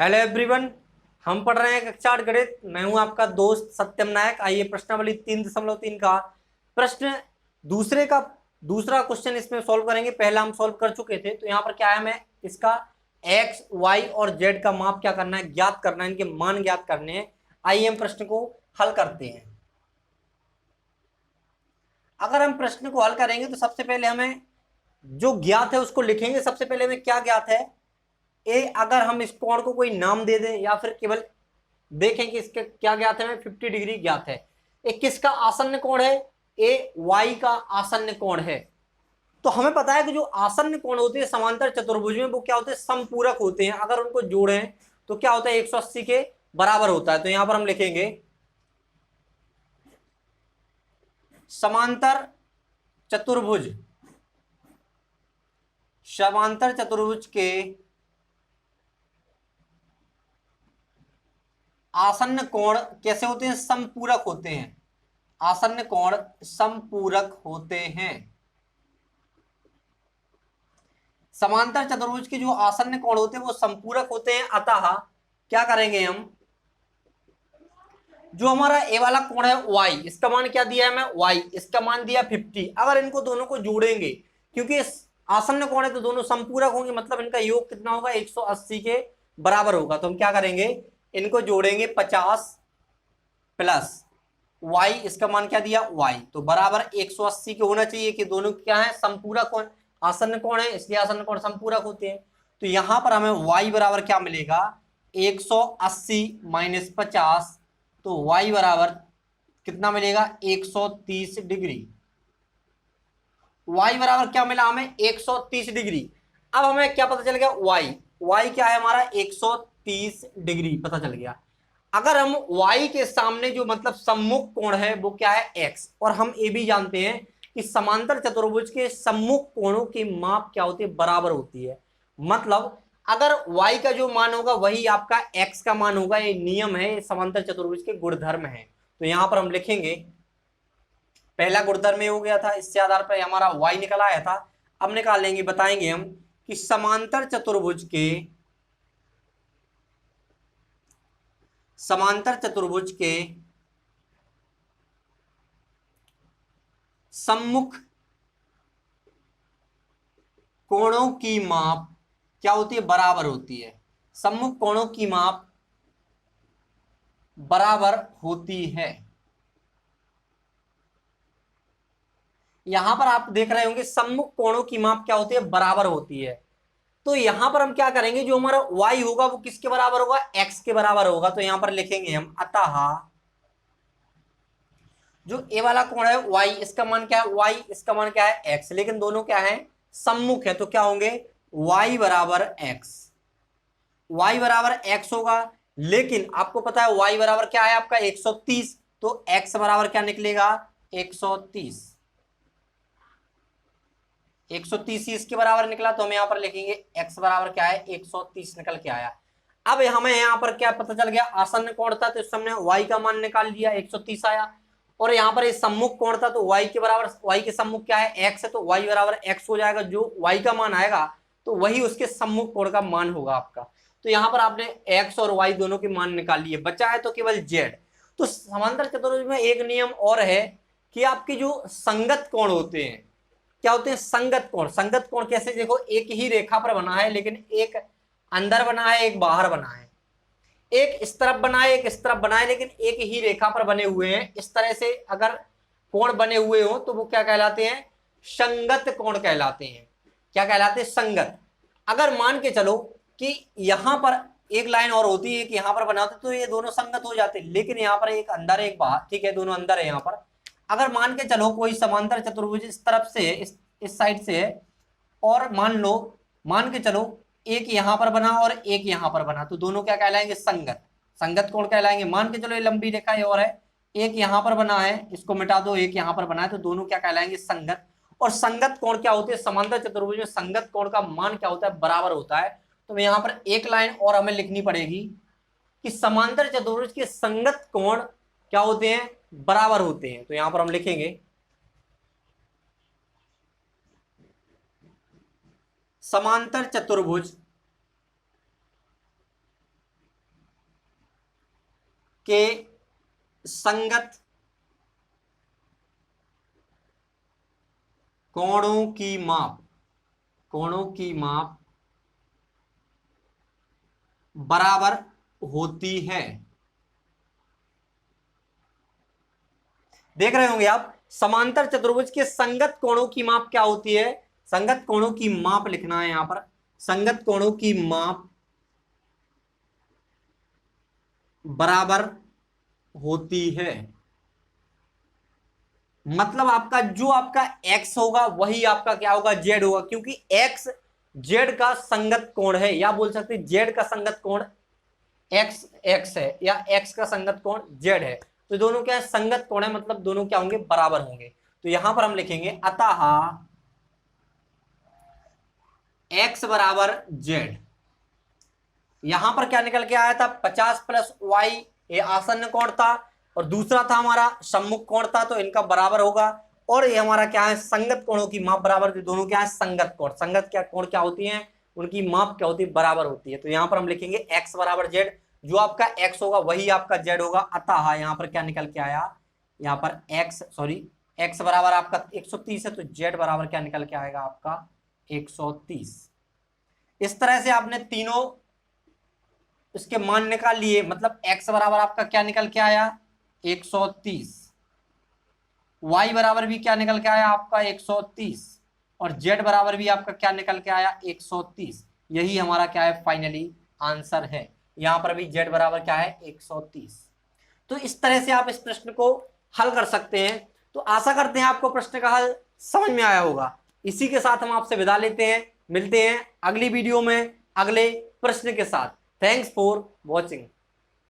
Hello everyone, हम पढ़ रहे हैं कक्षा 8 गणित। मैं हूं आपका दोस्त सत्यम नायक। आइए प्रश्नावली 3.3 का प्रश्न दूसरा क्वेश्चन इसमें सॉल्व करेंगे। पहला हम सॉल्व कर चुके थे। तो यहाँ पर क्या है, हमें इसका एक्स वाई और जेड का माप क्या करना है, ज्ञात करना है, इनके मान ज्ञात करने हैं। आइए हम प्रश्न को हल करते हैं। अगर हम प्रश्न को हल करेंगे तो सबसे पहले हमें जो ज्ञात है उसको लिखेंगे। सबसे पहले हमें क्या ज्ञात है, ए। अगर हम इस कोण को कोई नाम दे दें या फिर केवल देखें कि इसके क्या ज्ञात है, 50 डिग्री ज्ञात है। ए किसका आसन्न कोण है, ए वाई का आसन्न कोण है। तो हमें पता है कि जो आसन्न कोण होते हैं समांतर चतुर्भुज में, वो क्या होते हैं, समपूरक होते हैं। अगर उनको जोड़ें तो क्या होता है, 180 के बराबर होता है। तो यहां पर हम लिखेंगे समांतर चतुर्भुज के आसन्न कोण कैसे होते हैं, समपूरक होते हैं। आसन्न कोण समपूरक होते हैं। समांतर चतुर्भुज के जो आसन्न कोण होते हैं वो समपूरक होते हैं। अतः क्या करेंगे हम, जो हमारा ए वाला कोण है y, इसका मान क्या दिया है, हमें y, इसका मान दिया 50। अगर इनको दोनों को जोड़ेंगे, क्योंकि आसन्न कोण है तो दोनों समपूरक होंगे, मतलब इनका योग कितना होगा, 180 के बराबर होगा। तो हम क्या करेंगे, इनको जोड़ेंगे 50 प्लस y, इसका मान क्या दिया y, तो बराबर 180 के होना चाहिए कि दोनों क्या है, समपूरक कोण, आसन्न कोण है, इसलिए आसन्न कोण समपूरक होते हैं। तो यहां पर हमें y बराबर क्या मिलेगा, 180 माइनस 50, तो y बराबर कितना मिलेगा, 130 डिग्री। y बराबर क्या मिला हमें, 130 डिग्री। अब हमें क्या पता चल गया, y क्या है हमारा, 130 डिग्री पता चल गया। अगर हम y के सामने जो मतलब सम्मुख कोण है वो क्या है, x, और हम ये भी जानते हैं कि समांतर चतुर्भुज के सम्मुख कोणों की माप क्या होती है, बराबर होती है। मतलब अगर y का जो मान होगा वही आपका x का मान होगा। ये नियम है, समांतर चतुर्भुज के गुणधर्म है। तो यहां पर हम लिखेंगे, पहला गुणधर्म हो गया था, इससे आधार पर हमारा y निकल आया था। अब निकाल लेंगे, बताएंगे हम कि समांतर चतुर्भुज के सम्मुख कोणों की माप क्या होती है, बराबर होती है। सम्मुख कोणों की माप बराबर होती है। यहां पर आप देख रहे होंगे सम्मुख कोणों की माप क्या होती है, बराबर होती है। तो यहां पर हम क्या करेंगे, जो हमारा y होगा वो किसके बराबर होगा, x के बराबर होगा। तो यहां पर लिखेंगे हम, अतः जो ए वाला कोण है y, इसका मान क्या है y, इसका मान क्या है x, लेकिन दोनों क्या है, सम्मुख है। तो क्या होंगे, y बराबर x होगा। लेकिन आपको पता है y बराबर क्या है आपका, 130। तो x बराबर क्या निकलेगा, 130। 130 ही इसके बराबर निकला। तो हम यहाँ पर लिखेंगे x बराबर क्या है, 130 निकल के आया। अब हमें यहाँ पर क्या पता चल गया, आसन्न कोण था तो इस हमने y का मान निकाल लिया, 130 आया। और यहाँ पर इस सम्मुख कोण था तो y के बराबर, y के सम्मुख क्या है, x है, तो y बराबर x हो जाएगा। जो y का मान आएगा तो वही उसके सम्मुख कोण का मान होगा आपका। तो यहाँ पर आपने x और y दोनों के मान निकाल लिए, बचा है तो केवल z। तो समांतर चतुर्भुज में एक नियम और है कि आपके जो संगत कोण होते हैं, क्या होते हैं, संगत कोण। संगत कोण कैसे, देखो एक ही रेखा पर बना है, लेकिन एक अंदर बना है, एक बाहर बना है, एक इस तरफ बना है, एक इस तरफ बना है, लेकिन एक ही रेखा पर बने हुए हैं। इस तरह से अगर कोण बने हुए हो तो वो क्या कहलाते हैं, संगत कोण कहलाते हैं। क्या कहलाते हैं, संगत। अगर मान के चलो कि यहां पर एक लाइन और होती है कि यहां पर बनाते तो ये दोनों संगत हो जाते, लेकिन यहां पर एक अंदर एक बाहर, ठीक है, दोनों अंदर है। यहां पर अगर मान के चलो कोई समांतर चतुर्भुज इस तरफ से है, इस साइड से है, और मान के चलो एक यहां पर बना और एक यहां पर बना, तो दोनों क्या कहलाएंगे, संगत। संगत कोण कहलाएंगे। मान के चलो ये लंबी रेखा है और है, एक यहां पर बना है, इसको मिटा दो, एक यहां पर बना है, तो दोनों क्या कहलाएंगे, संगत। और संगत कोण क्या होते हैं, समांतर चतुर्भुज में संगत कोण का मान क्या होता है, बराबर होता है। तो यहां पर एक लाइन और हमें लिखनी पड़ेगी कि समांतर चतुर्भुज के संगत कोण क्या होते हैं, बराबर होते हैं। तो यहां पर हम लिखेंगे समांतर चतुर्भुज के संगत कोणों की माप बराबर होती है। देख रहे होंगे आप, समांतर चतुर्भुज के संगत कोणों की माप क्या होती है? संगत कोणों की माप लिखना है यहां पर, संगत कोणों की माप बराबर होती है। मतलब आपका जो आपका x होगा वही आपका क्या होगा, z होगा, क्योंकि x z का संगत कोण है, या बोल सकते हैं z का संगत कोण x है, या x का संगत कोण z है। तो दोनों क्या है, संगत कोण है, मतलब दोनों क्या होंगे, बराबर होंगे। तो यहां पर हम लिखेंगे अतः x बराबर z। यहां पर क्या निकल के आया था, 50 प्लस y, ये आसन्न कोण था, और दूसरा था हमारा सम्मुख कोण था, तो इनका बराबर होगा। और ये हमारा क्या है, संगत कोणों की माप बराबर थी, दोनों क्या है, संगत कोण। संगत क्या कोण क्या होती है, उनकी माप क्या होती है, बराबर होती है। तो यहां पर हम लिखेंगे x बराबर z, जो आपका x होगा वही आपका z होगा। अतः यहां पर क्या निकल के आया, यहाँ पर x बराबर आपका 130 है, तो z बराबर क्या निकल के आएगा आपका 130। इस तरह से आपने तीनों इसके मान निकाल लिए, मतलब x बराबर आपका क्या निकल के आया 130, y बराबर भी क्या निकल के आया आपका 130, और z बराबर भी आपका क्या निकल के आया 130। यही हमारा क्या है, फाइनली आंसर है। यहां पर भी z बराबर क्या है 130। तो इस तरह से आप इस प्रश्न को हल कर सकते हैं। तो आशा करते हैं आपको प्रश्न का हल समझ में आया होगा। इसी के साथ हम आपसे विदा लेते हैं, मिलते हैं अगली वीडियो में अगले प्रश्न के साथ। Thanks for watching.